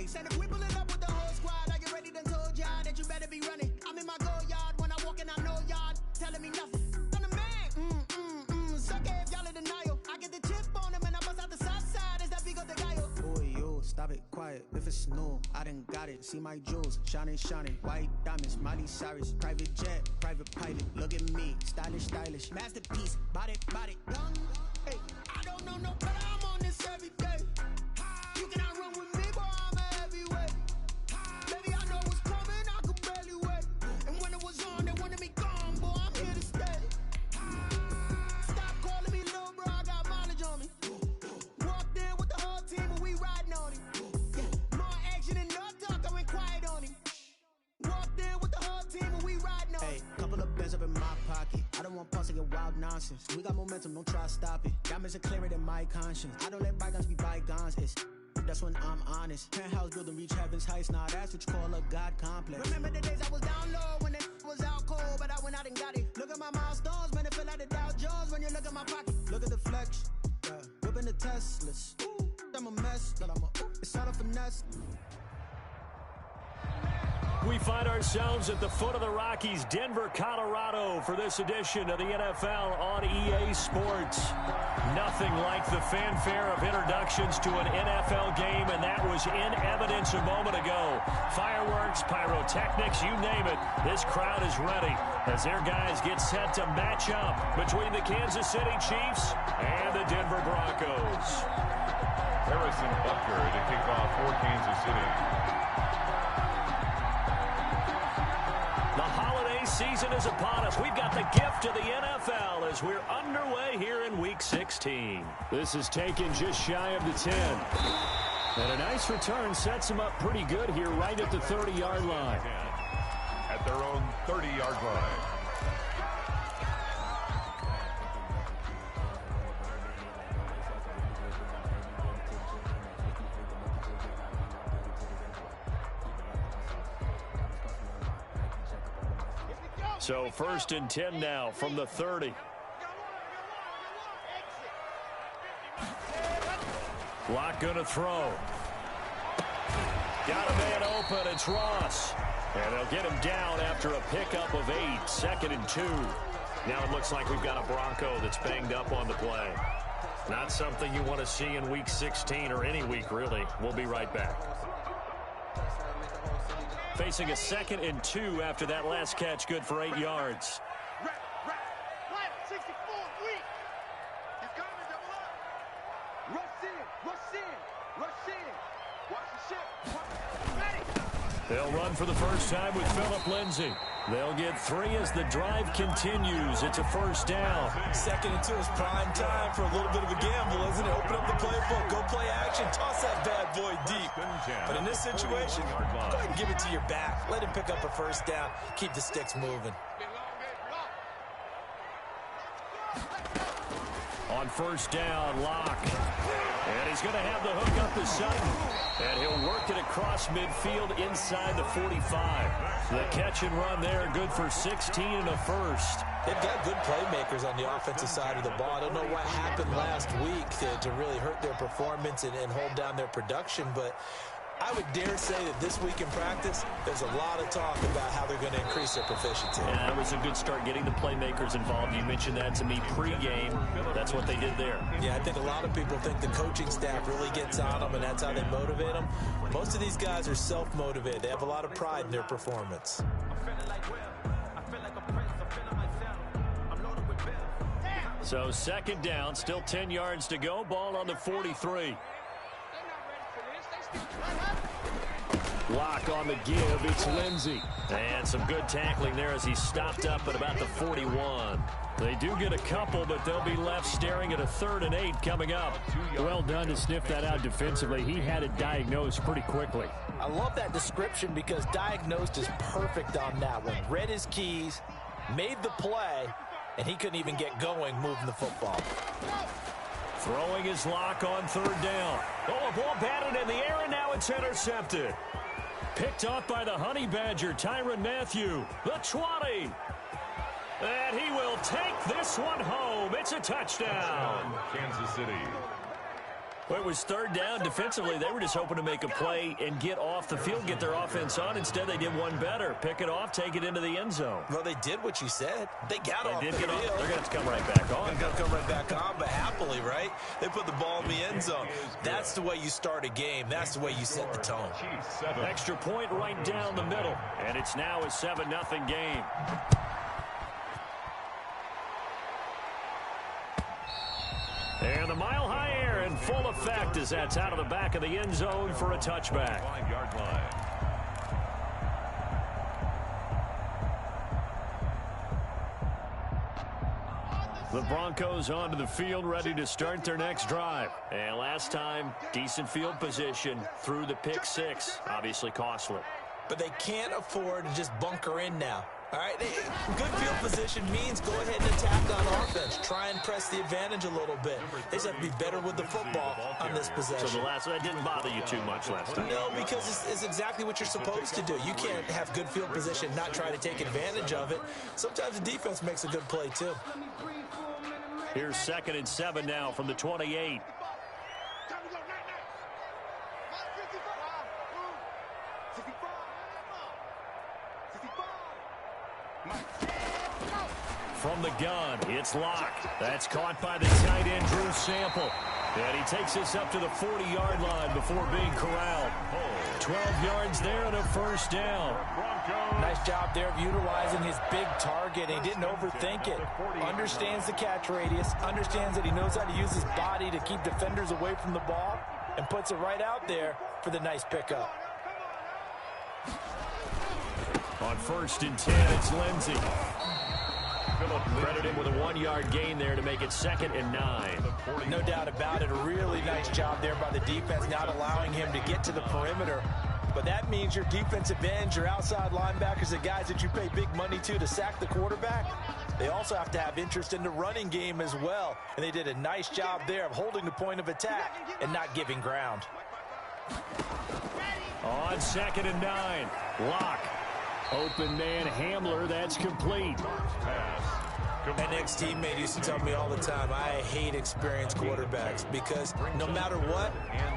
Center, we pulling up with the whole squad. I get ready, done told y'all that you better be running. I'm in my go yard. When I walk in, I know y'all telling me nothing. I'm the man. Suck it if y'all in denial. I get the chip on him and I bust out the south side. Is that big of the guy? Oh, yo, stop it, quiet. If it's new, I done got it. See my jewels, shining, white diamonds, Miley Cyrus, private jet, private pilot. Look at me, stylish, masterpiece, body, young. Hey, I don't know no better. I'm on this every day. You cannot run with me, boy. I'm a heavyweight. Baby, I know what's coming. I could barely wait. And when it was on, they wanted me gone, boy. I'm here to stay. Stop calling me little bro. I got mileage on me. Walked in with the whole team and we riding on him. More action and no talk. I went quiet on him. Walked in with the whole team and we riding on him. Hey, couple of bands up in my pocket. I don't want pulse to get wild nonsense. We got momentum, don't try to stop it. Diamonds are clearer than my conscience. I don't let bygones be bygones. That's when I'm honest. Penthouse building reach heaven's heights. Now that's what you call a God complex. Remember the days I was down low when it was out cold, but I went out and got it. Look at my milestones, man, it feel like the Dow Jones when you look at my pocket. Look at the flex, whipping the Teslas. I'm a mess, but it's all a finesse. We find ourselves at the foot of the Rockies, Denver, Colorado, for this edition of the NFL on EA Sports. Nothing like the fanfare of introductions to an NFL game, and that was in evidence a moment ago. Fireworks, pyrotechnics, you name it. This crowd is ready as their guys get set to match up between the Kansas City Chiefs and the Denver Broncos. Harrison Butker to kick off for Kansas City. The holiday season is upon us. We've got the gift of the NFL as we're underway here in Week 16. This is taken just shy of the 10. And a nice return sets them up pretty good here right at the 30-yard line. At their own 30-yard line. So 1st and 10 now from the 30. Lock gonna throw. Got a man open. It's Ross. And they'll get him down after a pickup of 8. 2nd and 2. Now it looks like we've got a Bronco that's banged up on the play. Not something you want to see in Week 16 or any week, really. We'll be right back. Facing a 2nd and 2 after that last catch, good for 8 yards. They'll run for the first time with Phillip Lindsay. They'll get 3 as the drive continues. It's a 1st down. 2nd and 2 is prime time for a little bit of a gamble, isn't it? Open up the playbook, go play action, toss that bad boy deep. But in this situation, go ahead and give it to your back. Let him pick up a 1st down. Keep the sticks moving. On 1st down, Locke. And he's going to have the hook up to Sutton. And he'll work it across midfield inside the 45. The catch and run there, good for 16 and a 1st. They've got good playmakers on the offensive side of the ball. I don't know what happened last week to really hurt their performance and hold down their production, but I would dare say that this week in practice, there's a lot of talk about how they're going to increase their proficiency. Yeah, that was a good start getting the playmakers involved. You mentioned that to me pre-game. That's what they did there. Yeah, I think a lot of people think the coaching staff really gets on them, and that's how they motivate them. Most of these guys are self-motivated. They have a lot of pride in their performance. So 2nd down, still 10 yards to go. Ball on the 43. Lock on the give. It's Lindsay. And some good tackling there as he stopped up at about the 41. They do get a couple, but they'll be left staring at a 3rd and 8 coming up. Well done to sniff that out defensively. He had it diagnosed pretty quickly. I love that description because diagnosed is perfect on that one. Read his keys, made the play, and he couldn't even get going moving the football. Throwing his Lock on 3rd down. Oh, a ball batted in the air, and now it's intercepted. Picked off by the Honey Badger, Tyrann Mathieu. The 20. And he will take this one home. It's a touchdown. Kansas City. Well, it was third down. Defensively, they were just hoping to make a play and get off the field, get their offense on. Instead, they did one better. Pick it off, take it into the end zone. Well, they did what you said. They got off the field. They're going to have to come right back on. They're going to come right back on, but happily, right? They put the ball in the end zone. That's the way you start a game. That's the way you set the tone. Extra point right down the middle. And it's now a 7-0 game. And the mile-high air in full effect as that's out of the back of the end zone for a touchback. 5-yard line. The Broncos onto the field, ready to start their next drive. And last time, decent field position through the pick six. Obviously costly. But they can't afford to just bunker in now. All right, good field position means go ahead and attack on offense. Try and press the advantage a little bit. They just have to be better with the football on this possession. So the last one, that didn't bother you too much last time? No, because it's exactly what you're supposed to do. You can't have good field position, not try to take advantage of it. Sometimes the defense makes a good play, too. Here's 2nd and 7 now from the 28. From the gun, it's locked. That's caught by the tight end, Drew Sample. And he takes us up to the 40-yard line before being corralled. 12 yards there and a first down. Nice job there of utilizing his big target. He didn't overthink it. Understands the catch radius. Understands that he knows how to use his body to keep defenders away from the ball. And puts it right out there for the nice pickup. On 1st and 10, it's Lindsey. Credit him with a 1-yard gain there to make it 2nd and 9. No doubt about it. A really nice job there by the defense, not allowing him to get to the perimeter. But that means your defensive ends, your outside linebackers, the guys that you pay big money to sack the quarterback, they also have to have interest in the running game as well. And they did a nice job there of holding the point of attack and not giving ground. On 2nd and 9, Locke. Open man Hamler, that's complete. An ex-teammate used to tell me all the time, I hate experienced quarterbacks because no matter what,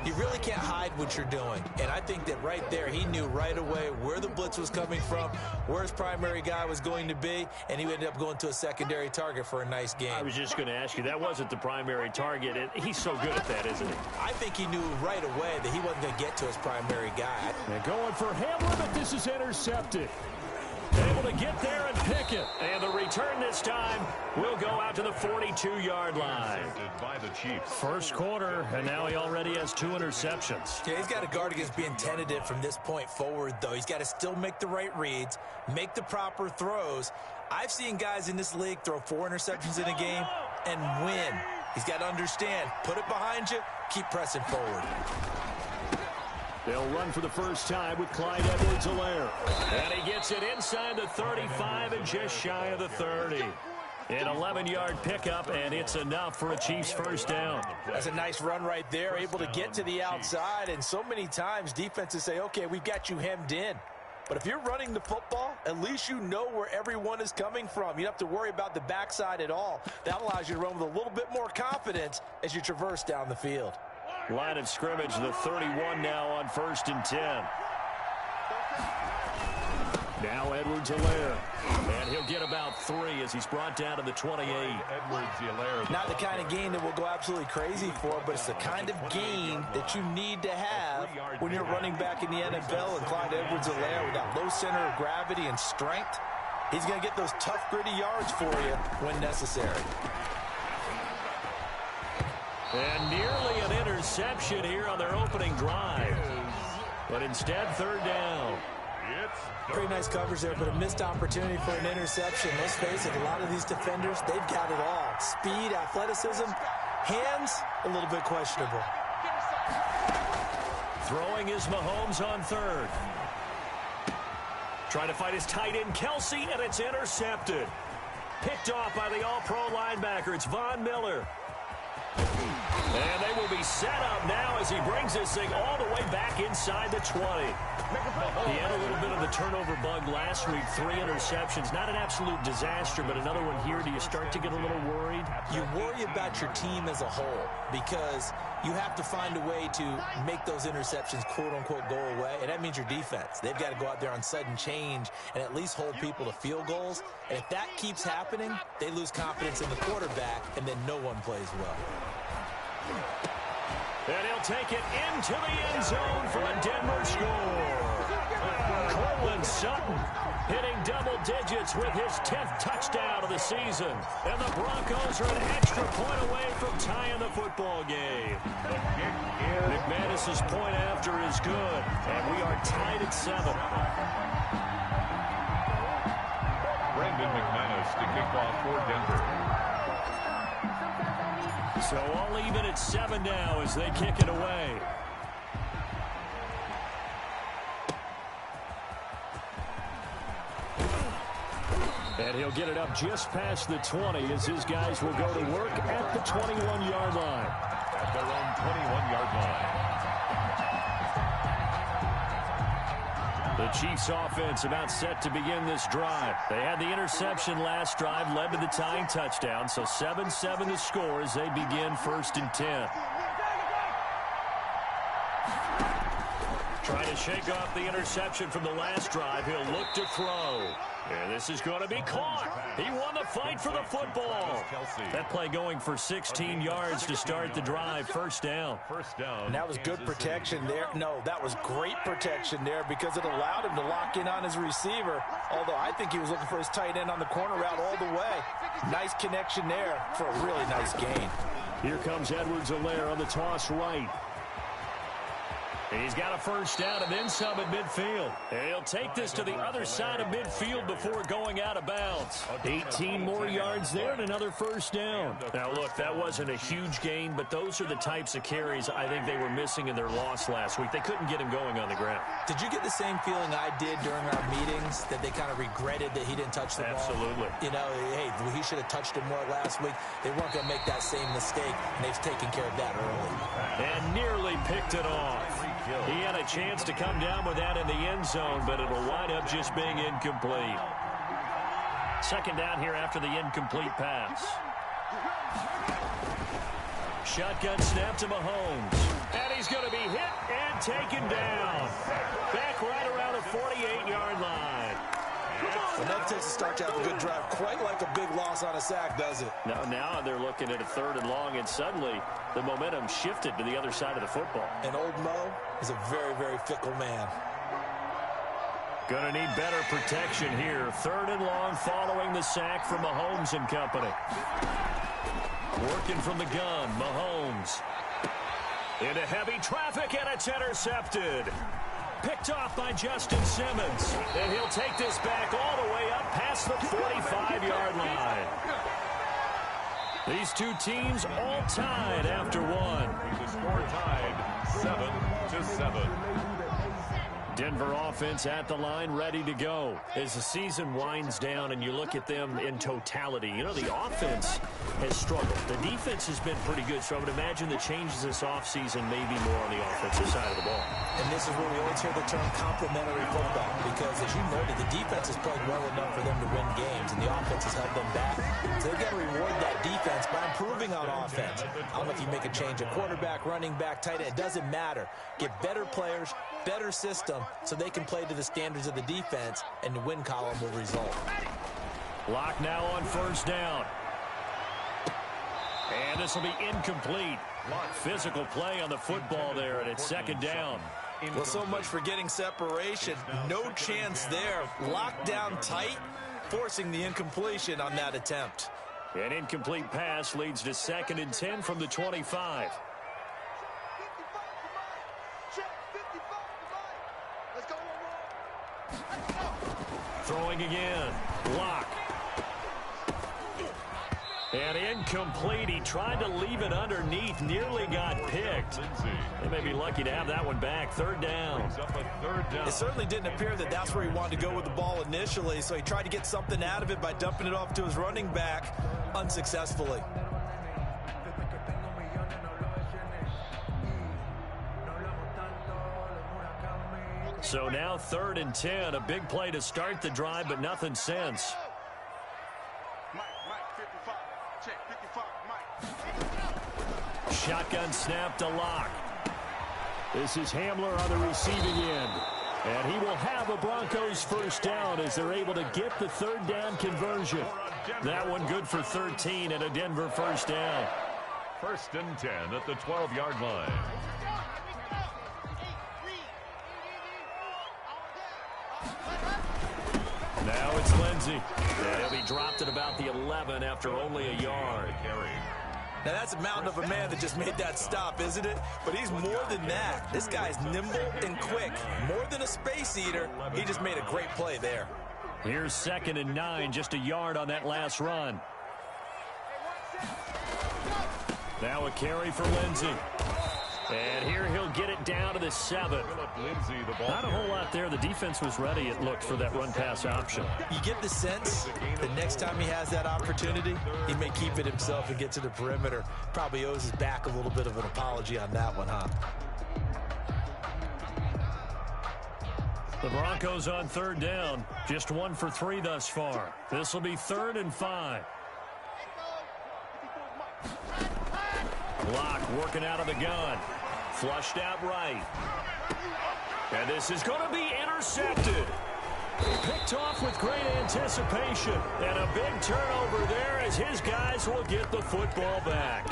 you really can't hide what you're doing. And I think that right there, he knew right away where the blitz was coming from, where his primary guy was going to be, and he ended up going to a secondary target for a nice game. I was just going to ask you, that wasn't the primary target. He's so good at that, isn't he? I think he knew right away that he wasn't going to get to his primary guy. And going for Hamler, but this is intercepted. Able to get there and pick it. And the return this time will go out to the 42-yard line. By the Chiefs. First quarter, and now he already has 2 interceptions. Yeah, he's got to guard against being tentative from this point forward, though. He's got to still make the right reads, make the proper throws. I've seen guys in this league throw 4 interceptions in a game and win. He's got to understand, put it behind you, keep pressing forward. They'll run for the first time with Clyde Edwards-Helaire. And he gets it inside the 35 and just shy of the 30. An 11-yard pickup, and it's enough for a Chiefs first down. That's a nice run right there, able to get to the outside. And so many times defenses say, okay, we've got you hemmed in. But if you're running the football, at least you know where everyone is coming from. You don't have to worry about the backside at all. That allows you to run with a little bit more confidence as you traverse down the field. Line of scrimmage, the 31 now on 1st and 10. Now Edwards-Helaire. And he'll get about 3 as he's brought down to the 28. Edwards-Helaire. Not the kind of gain that we'll go absolutely crazy for, but it's the kind of gain that you need to have when you're running back in the NFL. And Clyde Edwards-Helaire, with that low center of gravity and strength, he's going to get those tough, gritty yards for you when necessary. And nearly an interception here on their opening drive. But instead, 3rd down. Pretty nice coverage there, but a missed opportunity for an interception. Let's face it, a lot of these defenders, they've got it all. Speed, athleticism, hands, a little bit questionable. Throwing is Mahomes on 3rd. Trying to fight his tight end, Kelsey, and it's intercepted. Picked off by the all-pro linebacker. It's Von Miller. And they will be set up now as he brings this thing all the way back inside the 20. He had a little bit of the turnover bug last week, 3 interceptions. Not an absolute disaster, but another one here. Do you start to get a little worried? You worry about your team as a whole because you have to find a way to make those interceptions, quote-unquote, go away, and that means your defense. They've got to go out there on sudden change and at least hold people to field goals. And if that keeps happening, they lose confidence in the quarterback, and then no one plays well. And he'll take it into the end zone for a Denver score. Cortland Sutton hitting double digits with his 10th touchdown of the season. And the Broncos are an extra point away from tying the football game. McManus's point after is good, and we are tied at 7. Brandon McManus to kick off for Denver. So all even at 7 now as they kick it away. And he'll get it up just past the 20 as his guys will go to work at the 21-yard line. At their own 21-yard line. The Chiefs offense about set to begin this drive. They had the interception last drive, led to the tying touchdown, so 7-7 the score as they begin 1st and 10. Trying to shake off the interception from the last drive. He'll look to throw. And this is going to be caught. He won the fight for the football. That play going for 16 yards to start the drive. First down. And that was good protection there. No, that was great protection there because it allowed him to lock in on his receiver. Although I think he was looking for his tight end on the corner route all the way. Nice connection there for a really nice gain. Here comes Edwards-Helaire on the toss right. He's got a first down and then some at midfield. And he'll take this to the other side of midfield before going out of bounds. 18 more yards there and another first down. Now, look, that wasn't a huge gain, but those are the types of carries I think they were missing in their loss last week. They couldn't get him going on the ground. Did you get the same feeling I did during our meetings, that they kind of regretted that he didn't touch the ball? Absolutely. You know, hey, he should have touched it more last week. They weren't going to make that same mistake, and they've taken care of that early. And nearly picked it off. He had a chance to come down with that in the end zone, but it'll wind up just being incomplete. Second down here after the incomplete pass. Shotgun snap to Mahomes. And he's going to be hit and taken down. Back right around the 48-yard line. Well, that takes a start to have a good drive. Quite like a big loss on a sack, does it? Now they're looking at a 3rd and long, and suddenly the momentum shifted to the other side of the football. And old Mo is a very, very fickle man. Going to need better protection here. 3rd and long following the sack from Mahomes and company. Working from the gun, Mahomes. Into heavy traffic, and it's intercepted. Picked off by Justin Simmons. And he'll take this back all the way up past the 45-yard line. These two teams all tied after one. The score tied 7-7. Denver offense at the line, ready to go. As the season winds down and you look at them in totality, you know, the offense has struggled. The defense has been pretty good, so I would imagine the changes this offseason may be more on the offensive side of the ball. And this is where we always hear the term complementary football, because as you noted, the defense has played well enough for them to win games, and the offense has held them back. So they've got to reward that defense by improving on offense. I don't know if you make a change at quarterback, running back, tight end. It doesn't matter. Get better players, better system, so they can play to the standards of the defense, and the win column will result. Lock now on first down. And this will be incomplete. Physical play on the football there, and it's 2nd down. Well, so much for getting separation. No chance there. Locked down tight, forcing the incompletion on that attempt. An incomplete pass leads to 2nd and 10 from the 25. Throwing again. Block. And incomplete. He tried to leave it underneath. Nearly got picked. They may be lucky to have that one back. 3rd down. It certainly didn't appear that that's where he wanted to go with the ball initially, so he tried to get something out of it by dumping it off to his running back unsuccessfully. So now 3rd and 10. A big play to start the drive, but nothing since. Shotgun snap to Locke. This is Hamler on the receiving end. And he will have a Broncos first down as they're able to get the 3rd down conversion. That one good for 13 and a Denver first down. 1st and 10 at the 12-yard line. Now it's Lindsey. And he'll be dropped at about the 11 after only a yard. Now, that's a mountain of a man that just made that stop, isn't it? But he's more than that. This guy's nimble and quick. More than a space eater. He just made a great play there. Here's 2nd and 9, just a yard on that last run. Now a carry for Lindsey. And here he'll get it down to the 7. Not a whole lot there. The defense was ready, it looked, for that run-pass option. You get the sense the next time he has that opportunity, he may keep it himself and get to the perimeter. Probably owes his back a little bit of an apology on that one, huh? The Broncos on 3rd down. Just 1 for 3 thus far. This will be 3rd and 5. Locke working out of the gun. Flushed out right. And this is going to be intercepted. Picked off with great anticipation. And a big turnover there as his guys will get the football back.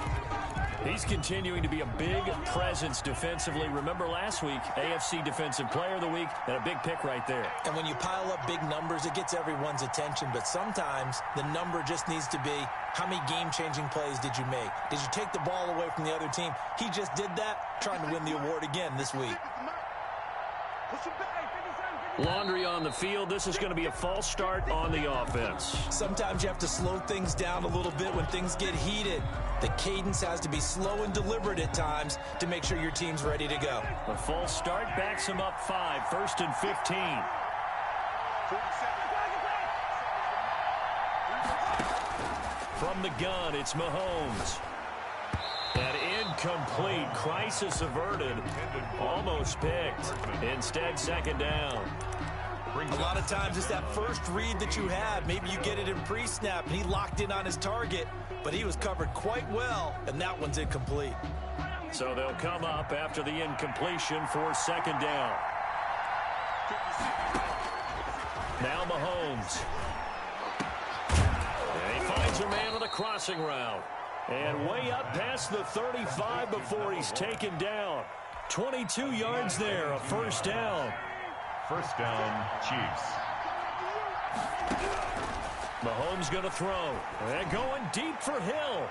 He's continuing to be a big presence defensively. Remember last week, AFC Defensive Player of the Week, and a big pick right there. And when you pile up big numbers, it gets everyone's attention. But sometimes the number just needs to be, how many game-changing plays did you make? Did you take the ball away from the other team? He just did that, trying to win the award again this week. Laundry on the field. This is going to be a false start on the offense. Sometimes you have to slow things down a little bit when things get heated. The cadence has to be slow and deliberate at times to make sure your team's ready to go. A false start backs him up 5. 1st and 15. From the gun, it's Mahomes. And incomplete. Crisis averted. Almost picked. Instead, 2nd down. A lot of times it's that first read that you have. Maybe you get it in pre-snap, and he locked in on his target, but he was covered quite well, and that one's incomplete. So they'll come up after the incompletion for 2nd down. Now Mahomes. And he finds a man on the crossing route. And way up past the 35 before he's taken down. 22 yards there, a first down. First down, Chiefs. Mahomes going to throw. And going deep for Hill.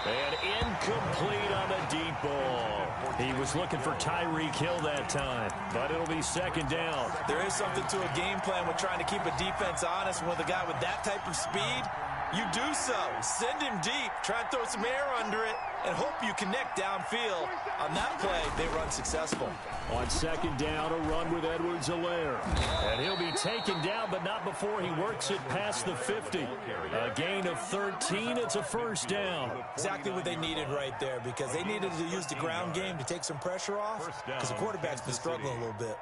And incomplete on the deep ball. He was looking for Tyreek Hill that time, but it'll be 2nd down. There is something to a game plan with trying to keep a defense honest. With a guy with that type of speed, you do so. Send him deep. Try and throw some air under it and hope you connect downfield. On that play, they run successful. On 2nd down, a run with Edwards-Helaire. And he'll be taken down, but not before he works it past the 50. A gain of 13. It's a first down. Exactly what they needed right there, because they needed to use the ground game to take some pressure off, because the quarterback's been struggling a little bit.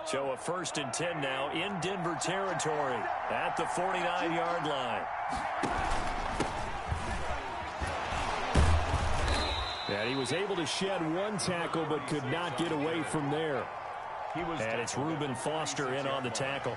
So a 1st and 10 now in Denver territory at the 49-yard line. And he was able to shed 1 tackle but could not get away from there. And it's Reuben Foster in on the tackle.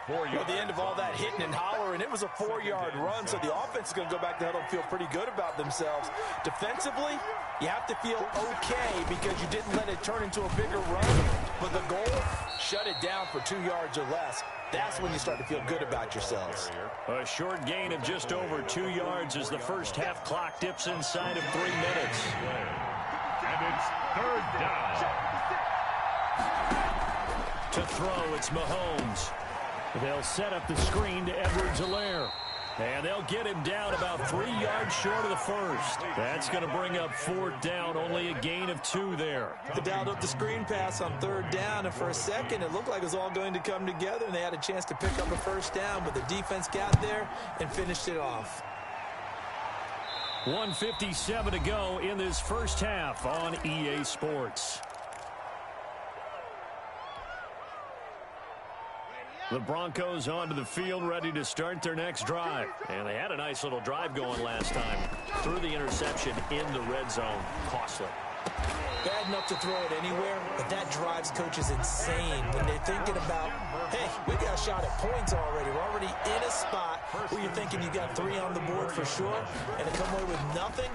At the end of all that hitting and hollering, it was a 4-yard run, so the offense is going to go back to huddle and feel pretty good about themselves. Defensively, you have to feel okay because you didn't let it turn into a bigger run, but the goal, shut it down for 2 yards or less. That's when you start to feel good about yourselves. A short gain of just over 2 yards as the first half clock dips inside of 3 minutes. And it's 3rd down. To throw, it's Mahomes. They'll set up the screen to Edwards-Helaire. And they'll get him down about 3 yards short of the first. That's going to bring up 4th down, only a gain of 2 there. They dialed up the screen pass on 3rd down, and for a second it looked like it was all going to come together, and they had a chance to pick up a first down, but the defense got there and finished it off. 1:57 to go in this first half on EA Sports. The Broncos onto the field, ready to start their next drive. And they had a nice little drive going last time. Threw the interception in the red zone. Costly. Bad enough to throw it anywhere, but that drives coaches insane when they're thinking about, hey, we got a shot at points already. We're already in a spot where you're thinking you got 3 on the board for sure, and to come away with nothing,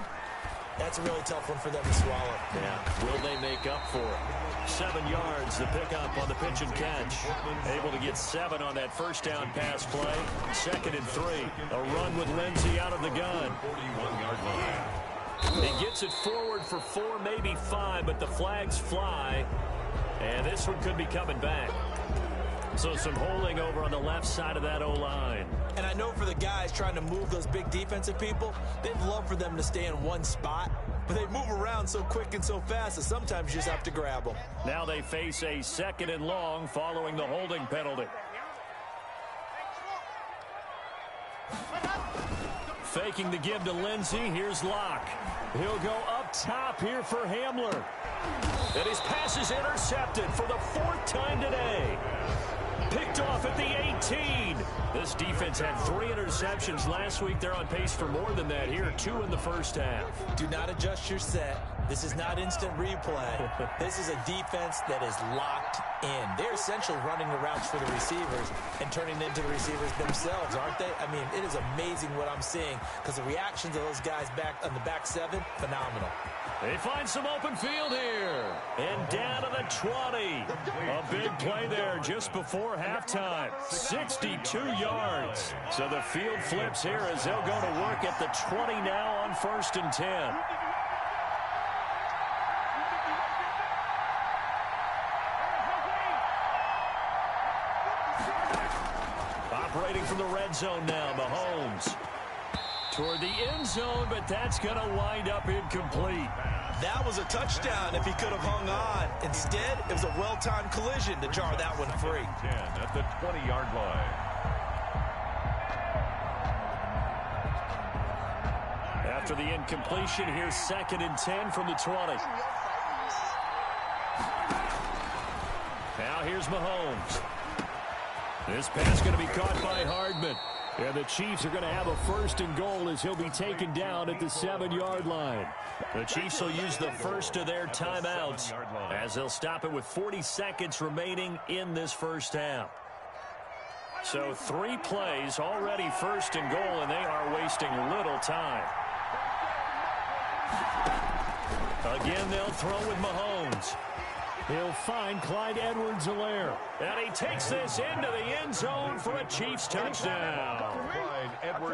that's a really tough one for them to swallow. Yeah, will they make up for it? 7 yards, the pickup on the pitch and catch. Able to get 7 on that first down pass play. 2nd and 3. A run with Lindsey out of the gun. 41-yard line. He gets it forward for 4, maybe 5, but the flags fly. And this one could be coming back. So some holding over on the left side of that O-line. And I know for the guys trying to move those big defensive people, they'd love for them to stay in one spot. But they move around so quick and so fast that sometimes you just have to grab them. Now they face a 2nd and long following the holding penalty. Faking the give to Lindsey. Here's Locke. He'll go up top here for Hamler. And his pass is intercepted for the 4th time today. Picked off at the 18. This defense had 3 interceptions last week. They're on pace for more than that here. 2 in the first half. Do not adjust your set. This is not instant replay. This is a defense that is locked in. They're essentially running the routes for the receivers and turning into the receivers themselves, aren't they? I mean, it is amazing what I'm seeing because the reactions of those guys back on the back 7, phenomenal. They find some open field here. And down to the 20. A big play there just before halftime. 62 yards. So the field flips here as they'll go to work at the 20 now on 1st and 10. Operating from the red zone now, Mahomes. Toward the end zone, but that's going to wind up incomplete. That was a touchdown if he could have hung on. Instead, it was a well-timed collision to jar that one free. 10 at the 20-yard line. After the incompletion, here's 2nd and 10 from the 20. Now here's Mahomes. This pass going to be caught by Hardman. And the Chiefs are going to have a 1st and goal as he'll be taken down at the 7-yard line. The Chiefs will use the first of their timeouts as they'll stop it with 40 seconds remaining in this first half. So 3 plays, already 1st and goal, and they are wasting little time. Again, they'll throw with Mahomes. He'll find Clyde Edwards-Helaire. And he takes this into the end zone for a Chiefs touchdown.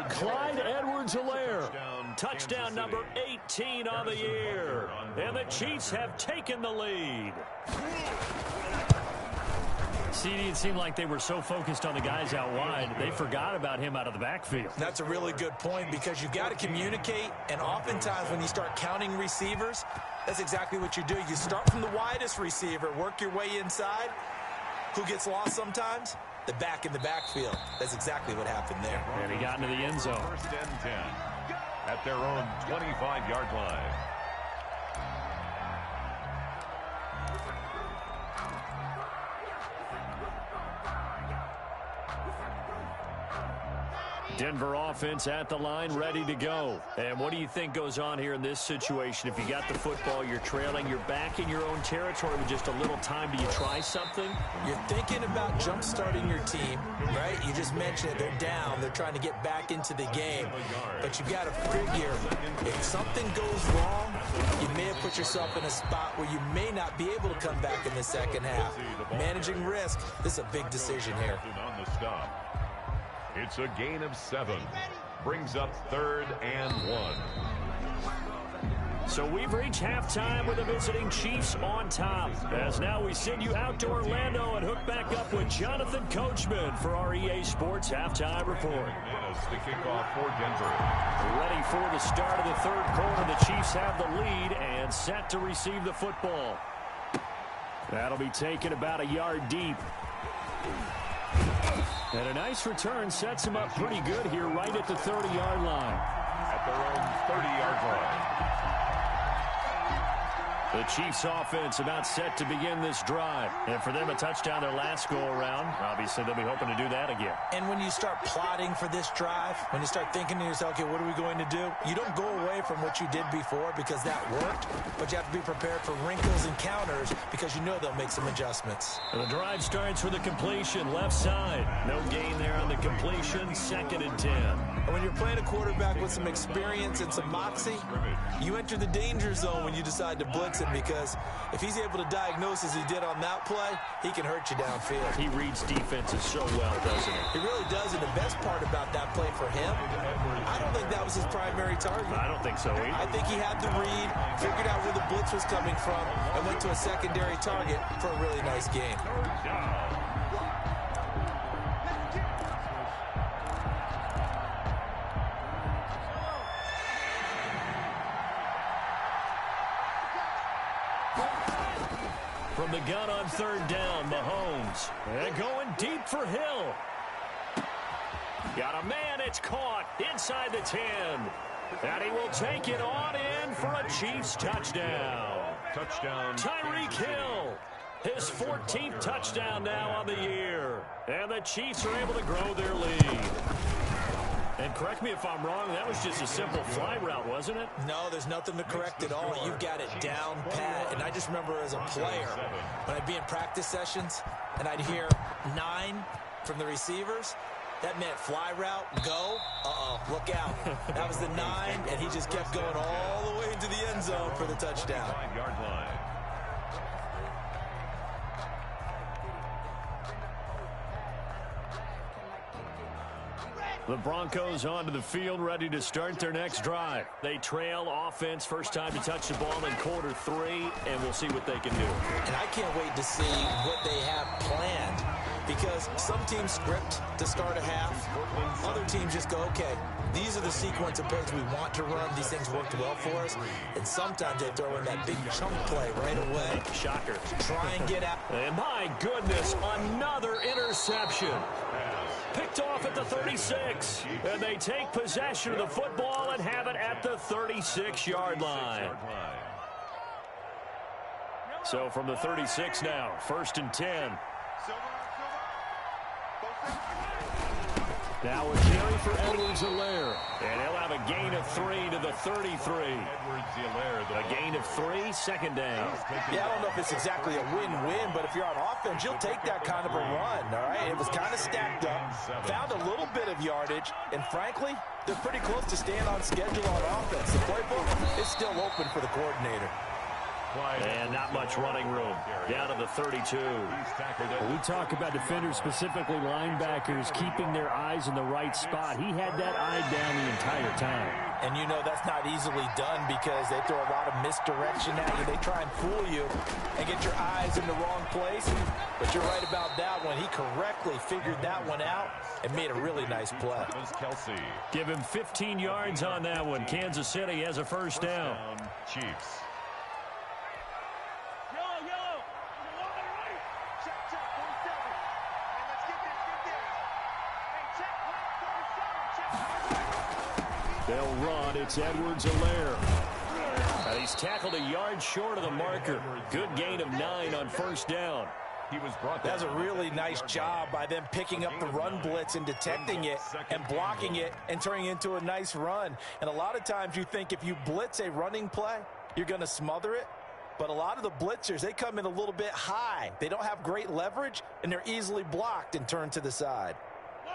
Clyde Edwards-Helaire. Touchdown number 18 on the year. And the Chiefs have taken the lead. CD, it seemed like they were so focused on the guys out wide, they forgot about him out of the backfield. That's a really good point because you've got to communicate, and oftentimes when you start counting receivers, that's exactly what you do. You start from the widest receiver, work your way inside. Who gets lost sometimes? The back in the backfield. That's exactly what happened there. And he got into the end zone. 1st and 10 at their own 25-yard line. Denver offense at the line, ready to go. And what do you think goes on here in this situation? If you got the football, you're trailing, you're back in your own territory with just a little time. Do you try something? You're thinking about jump-starting your team, right? You just mentioned it. They're down. They're trying to get back into the game. But you've got to figure, if something goes wrong, you may have put yourself in a spot where you may not be able to come back in the second half. Managing risk, this is a big decision here. On the stop. It's a gain of 7. Brings up 3rd and 1. So we've reached halftime with the visiting Chiefs on top. As now we send you out to Orlando and hook back up with Jonathan Coachman for our EA Sports Halftime Report. The kickoff for Denver. Ready for the start of the 3rd quarter. The Chiefs have the lead and set to receive the football. That'll be taken about a yard deep. And a nice return sets him up pretty good here right at the 30-yard line. At their own 30-yard line. The Chiefs offense about set to begin this drive. And for them, a touchdown their last go-around. Obviously, they'll be hoping to do that again. And when you start plotting for this drive, when you start thinking to yourself, okay, what are we going to do? You don't go away from what you did before because that worked, but you have to be prepared for wrinkles and counters because you know they'll make some adjustments. And the drive starts with a completion, left side. No gain there on the completion, 2nd and 10. And when you're playing a quarterback with some experience and some moxie, you enter the danger zone when you decide to blitz him because if he's able to diagnose as he did on that play, he can hurt you downfield. He reads defenses so well, doesn't he? He really does, and the best part about that play for him, I don't think that was his primary target. I don't think so either. I think he had the read, figured out where the blitz was coming from, and went to a secondary target for a really nice game. From the gun on 3rd down, Mahomes. And going deep for Hill. Got a man, it's caught inside the 10. And he will take it on in for a Chiefs touchdown. Touchdown. Tyreek Hill. His 14th touchdown now on the year. And the Chiefs are able to grow their lead. And correct me if I'm wrong, that was just a simple fly route, wasn't it? No, there's nothing to correct at all. You've got it down pat. And I just remember as a player, when I'd be in practice sessions and I'd hear 9 from the receivers, that meant fly route, go, look out. That was the 9, and he just kept going all the way into the end zone for the touchdown. 5-yard line. The Broncos onto the field, ready to start their next drive. They trail offense, first time to touch the ball in quarter 3, and we'll see what they can do. And I can't wait to see what they have planned, because some teams script to start a half. Other teams just go, okay, these are the sequence of plays we want to run. These things worked well for us. And sometimes they throw in that big chunk play right away. Shocker. Try and get out. And my goodness, another interception. Picked off at the 36. And they take possession of the football and have it at the 36-yard line. So from the 36 now, 1st and 10. Now a carry for Edwards-Helaire. And he'll have a gain of 3 to the 33. A gain of 3, 2nd down. Yeah, I don't know if it's exactly a win-win, but if you're on offense, you'll take that kind of a run, all right? It was kind of stacked up, found a little bit of yardage, and frankly, they're pretty close to staying on schedule on offense. The playbook is still open for the coordinator. And not much running room. Down to the 32. When we talk about defenders, specifically linebackers, keeping their eyes in the right spot. He had that eye down the entire time. And you know that's not easily done because they throw a lot of misdirection at you. They try and fool you and get your eyes in the wrong place. But you're right about that one. He correctly figured that one out and made a really nice play. Give him 15 yards on that one. Kansas City has a first down. Chiefs. They'll run. It's Edwards-Helaire. And he's tackled a yard short of the marker. Good gain of 9 on first down. That's a really nice job by them picking up the run blitz and detecting it and blocking it and turning it into a nice run. And a lot of times you think if you blitz a running play, you're going to smother it. But a lot of the blitzers, they come in a little bit high. They don't have great leverage, and they're easily blocked and turned to the side.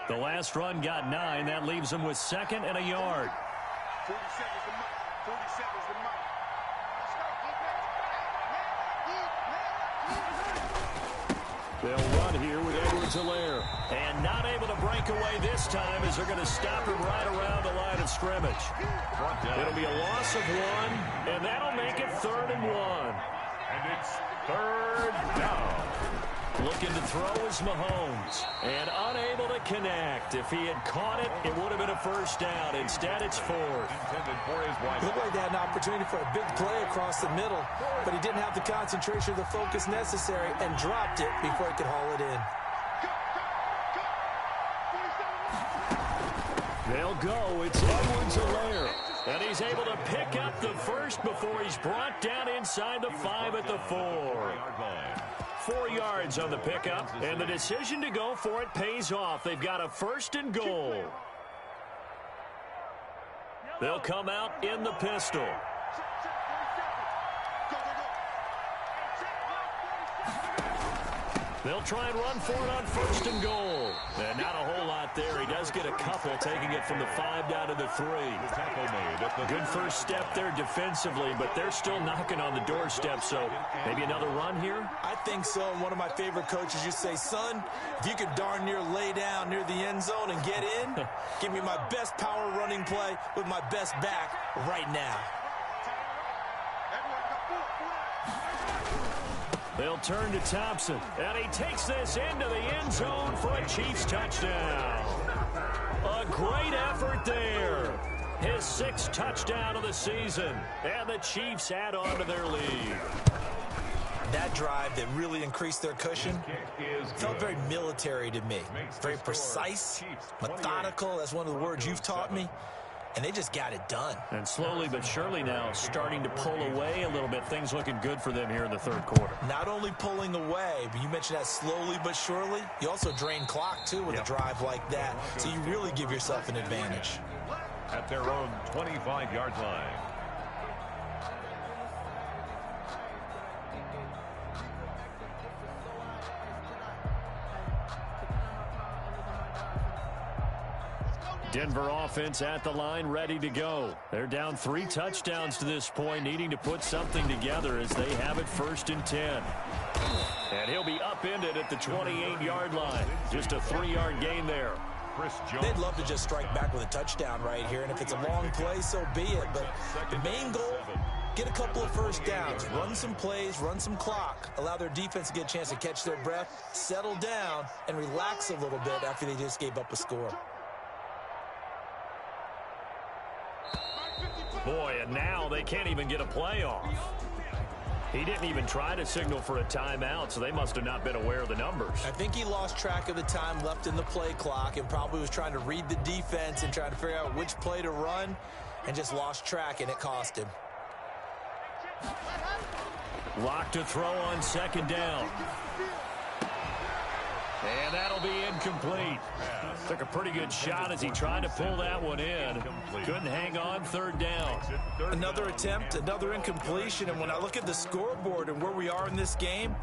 The last run got 9. That leaves them with 2nd and a yard. 40 seconds to mark. 40 seconds to mark. They'll run here with Edwards-Helaire. And not able to break away this time as they're going to stop him right around the line of scrimmage. It'll be a loss of 1, and that'll make it 3rd and 1. And it's 3rd down. Looking to throw is Mahomes. And unable to connect. If he had caught it, it would have been a first down. Instead, it's 4th. Looked like they had an opportunity for a big play across the middle, but he didn't have the concentration or the focus necessary and dropped it before he could haul it in. They'll go. It's Edwards-Helaire. And he's able to pick up the first before he's brought down inside the 5 at the 4. 4 yards on the pickup, and the decision to go for it pays off. They've got a 1st and goal. They'll come out in the pistol. They'll try and run for it on 1st and goal. And not a whole lot there. He does get a couple, taking it from the 5 down to the 3. Good first step there defensively, but they're still knocking on the doorstep, so maybe another run here? I think so. And one of my favorite coaches used to say, son, if you could darn near lay down near the end zone and get in, give me my best power running play with my best back right now. They'll turn to Thompson, and he takes this into the end zone for a Chiefs touchdown. A great effort there. His 6th touchdown of the season, and the Chiefs add on to their lead. That drive that really increased their cushion felt very military to me. Very precise, methodical. That's one of the words you've taught me. And they just got it done. And slowly but surely now starting to pull away a little bit. Things looking good for them here in the 3rd quarter. Not only pulling away, but you mentioned that slowly but surely. You also drain clock, too, with a drive like that. So you really give yourself an advantage. At their own 25-yard line. Denver offense at the line, ready to go. They're down 3 touchdowns to this point, needing to put something together as they have it 1st and 10. And he'll be upended at the 28-yard line. Just a 3-yard gain there. They'd love to just strike back with a touchdown right here, and if it's a long play, so be it. But the main goal, get a couple of first downs, run some plays, run some clock, allow their defense to get a chance to catch their breath, settle down, and relax a little bit after they just gave up a score. Boy, and now they can't even get a play off. He didn't even try to signal for a timeout, so they must have not been aware of the numbers. I think he lost track of the time left in the play clock and probably was trying to read the defense and trying to figure out which play to run and just lost track, and it cost him. Lock to throw on 2nd down. And that'll be incomplete. Took a pretty good shot as he tried to pull that one in. Couldn't hang on 3rd down. Another attempt, another incompletion. And when I look at the scoreboard and where we are in this game,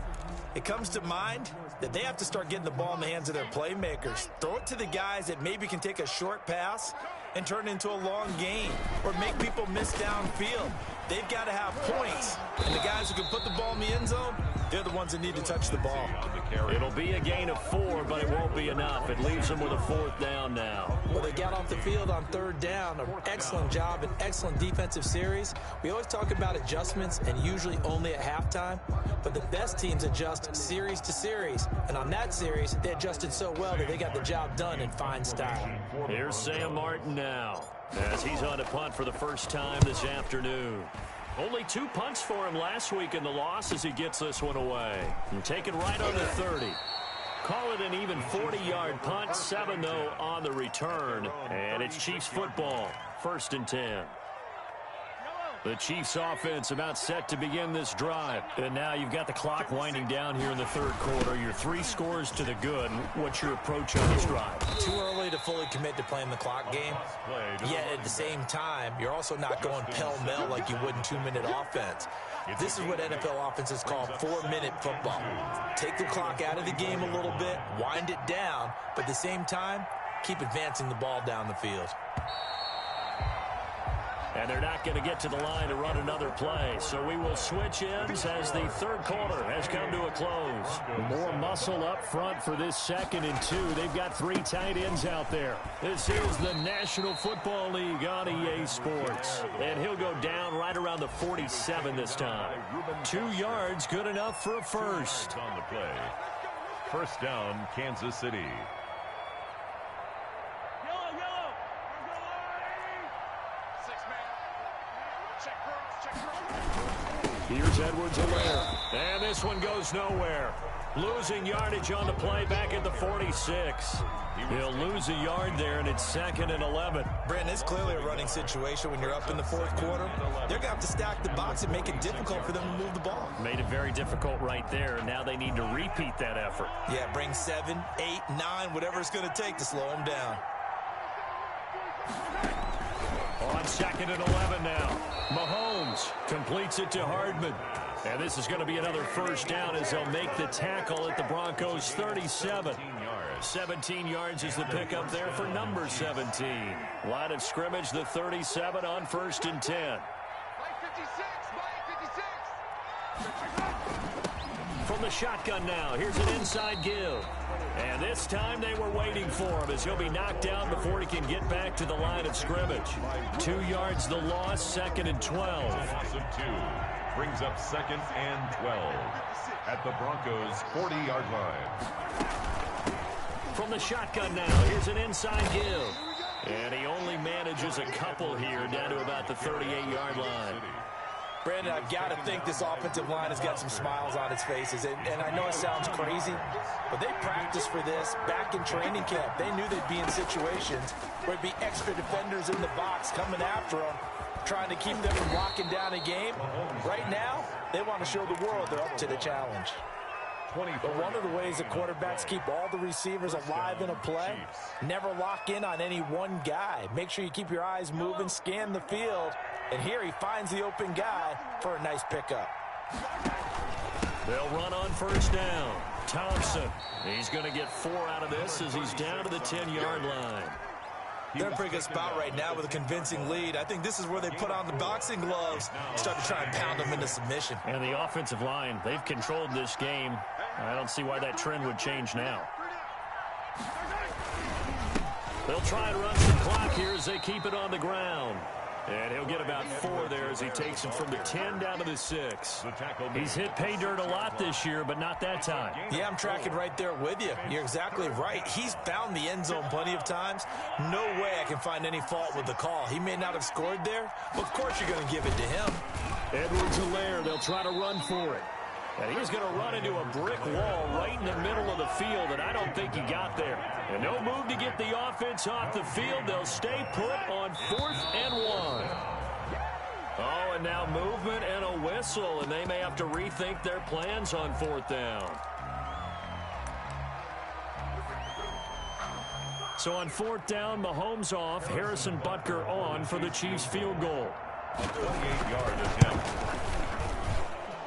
it comes to mind that they have to start getting the ball in the hands of their playmakers. Throw it to the guys that maybe can take a short pass and turn it into a long gain or make people miss downfield. They've got to have points. And the guys who can put the ball in the end zone, they're the ones that need to touch the ball. It'll be a gain of 4, but it won't be enough. It leaves them with a 4th down now. Well, they got off the field on 3rd down. An excellent job, an excellent defensive series. We always talk about adjustments and usually only at halftime, but the best teams adjust series to series. And on that series, they adjusted so well that they got the job done in fine style. Here's Sam Martin now as he's on a punt for the first time this afternoon. Only 2 punts for him last week in the loss as he gets this one away. And taken right on the 30. Call it an even 40-yard punt. 7, though, on the return. And it's Chiefs football. 1st and 10. The Chiefs offense about set to begin this drive. And now you've got the clock winding down here in the 3rd quarter. Your 3 scores to the good. What's your approach on this drive? Too early to fully commit to playing the clock game. Yet at the same time, you're also not going pell-mell like you would in 2-minute offense. This is what NFL offenses call 4-minute football. Take the clock out of the game a little bit, wind it down, but at the same time, keep advancing the ball down the field. And they're not going to get to the line to run another play. So we will switch ends as the 3rd quarter has come to a close. More muscle up front for this 2nd and 2. They've got 3 tight ends out there. This is the National Football League on EA Sports. And he'll go down right around the 47 this time. 2 yards, good enough for a first. On the play. 1st down, Kansas City. Here's Edwards-Helaire. And this one goes nowhere. Losing yardage on the play back at the 46. He'll lose a yard there, and it's 2nd and 11. Brandon, it's clearly a running situation when you're up in the fourth quarter. They're going to have to stack the box and make it difficult for them to move the ball. Made it very difficult right there. Now they need to repeat that effort. Yeah, bring 7, 8, 9, whatever it's going to take to slow them down. On 2nd and 11 now. Mahomes completes it to Hardman. And this is going to be another first down as they'll make the tackle at the Broncos' 37. 17 yards is the pickup there for number 17. Line of scrimmage, the 37 on 1st and 10. From the shotgun now, here's an inside give. And this time they were waiting for him as he'll be knocked down before he can get back to the line of scrimmage. 2 yards the loss, 2nd and 12. Loss of 2 brings up 2nd and 12 at the Broncos' 40-yard line. From the shotgun now, here's an inside give. And he only manages a couple here down to about the 38-yard line. Brandon, I've got to think this offensive line has got some smiles on its faces. And I know it sounds crazy, but they practiced for this back in training camp. They knew they'd be in situations where there'd be extra defenders in the box coming after them, trying to keep them from locking down a game. Right now, they want to show the world they're up to the challenge. But one of the ways that quarterbacks keep all the receivers alive in a play, never lock in on any one guy. Make sure you keep your eyes moving, scan the field, and here he finds the open guy for a nice pickup. They'll run on first down. Thompson, he's going to get 4 out of this as he's down to the 10-yard line. They're in a pretty good spot right now with a convincing lead. I think this is where they put on the boxing gloves, start to try and pound them into submission. And the offensive line, they've controlled this game. I don't see why that trend would change now. They'll try and run some clock here as they keep it on the ground. And he'll get about 4 there as he takes it from the 10 down to the 6. He's hit pay dirt a lot this year, but not that time. Yeah, I'm tracking right there with you. You're exactly right. He's found the end zone plenty of times. No way I can find any fault with the call. He may not have scored there, but of course you're going to give it to him. Edwards-Helaire, they'll try to run for it. And he's going to run into a brick wall right in the middle of the field, and I don't think he got there. And no move to get the offense off the field. They'll stay put on 4th and 1. Oh, and now movement and a whistle, and they may have to rethink their plans on 4th down. So on 4th down, Mahomes off, Harrison Butker on for the Chiefs field goal. A 28-yard attempt.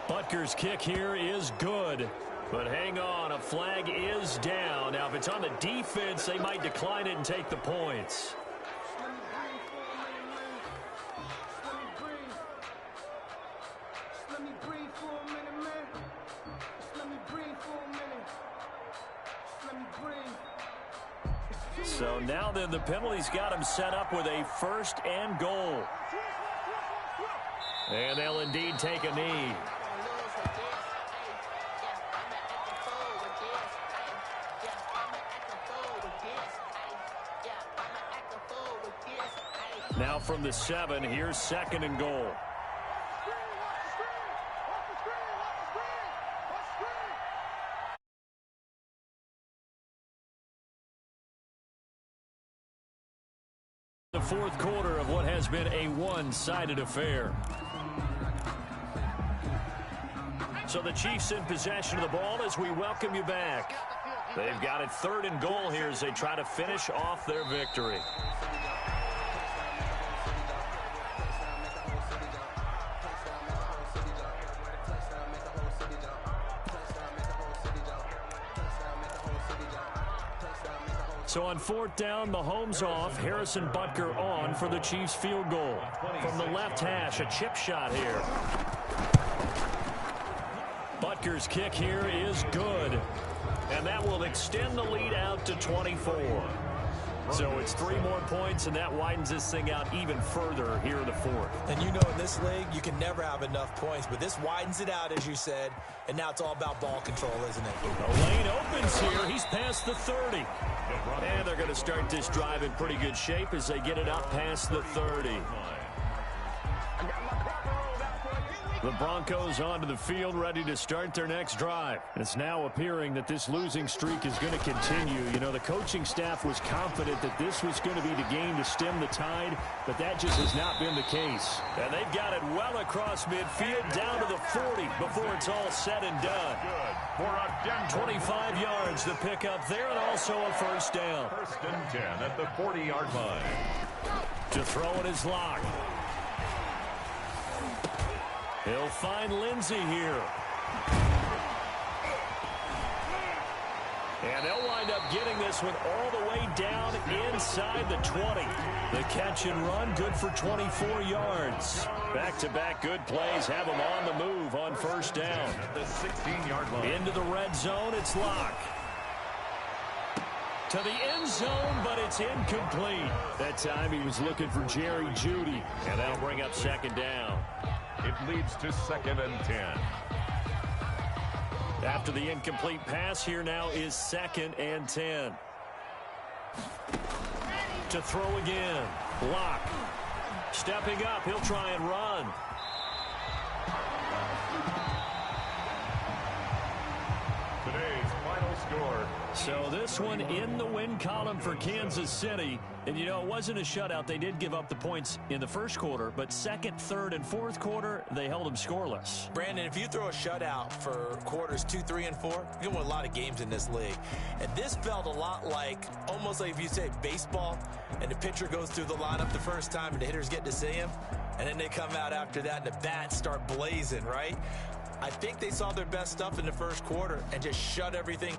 Butker's kick here is good. But hang on, a flag is down. Now, if it's on the defense, they might decline it and take the points. So now then, the penalty's got him set up with a 1st and goal. And they'll indeed take a knee. Now from the 7, here's 2nd and goal. The 4th quarter of what has been a one-sided affair. So the Chiefs in possession of the ball as we welcome you back. They've got it 3rd and goal here as they try to finish off their victory. So on 4th down, Mahomes off, Harrison Butker on for the Chiefs field goal. From the left hash, a chip shot here. Butker's kick here is good. And that will extend the lead out to 24. So it's 3 more points, and that widens this thing out even further here in the 4th. And you know in this league, you can never have enough points, but this widens it out, as you said, and now it's all about ball control, isn't it? The lane opens here. He's past the 30. And they're going to start this drive in pretty good shape as they get it up past the 30. The Broncos onto the field, ready to start their next drive. It's now appearing that this losing streak is going to continue. You know, the coaching staff was confident that this was going to be the game to stem the tide, but that just has not been the case. And they've got it well across midfield, down to the 40 before it's all said and done. Good for a Denver. 25 yards to pick up there, and also a first down. First and 10 at the 40-yard line. To throw it is Locke. He'll find Lindsey here. And they'll wind up getting this one all the way down inside the 20. The catch and run, good for 24 yards. Back-to-back good plays have them on the move on first down. At the 16-yard line. Into the red zone, it's Locke. To the end zone, but it's incomplete. That time he was looking for Jerry Jeudy, and that'll bring up second down. It leads to 2nd and 10. After the incomplete pass, here now is 2nd and 10. To throw again, Locke. Stepping up, he'll try and run. Today's final score. So this one in the win column for Kansas City. And, you know, it wasn't a shutout. They did give up the points in the first quarter, but second, third, and fourth quarter, they held them scoreless. Brandon, if you throw a shutout for quarters 2, 3, and 4, you can win a lot of games in this league. And this felt a lot like, almost like if you say baseball, and the pitcher goes through the lineup the first time and the hitters get to see him, and then they come out after that and the bats start blazing, right? I think they saw their best stuff in the first quarter and just shut everything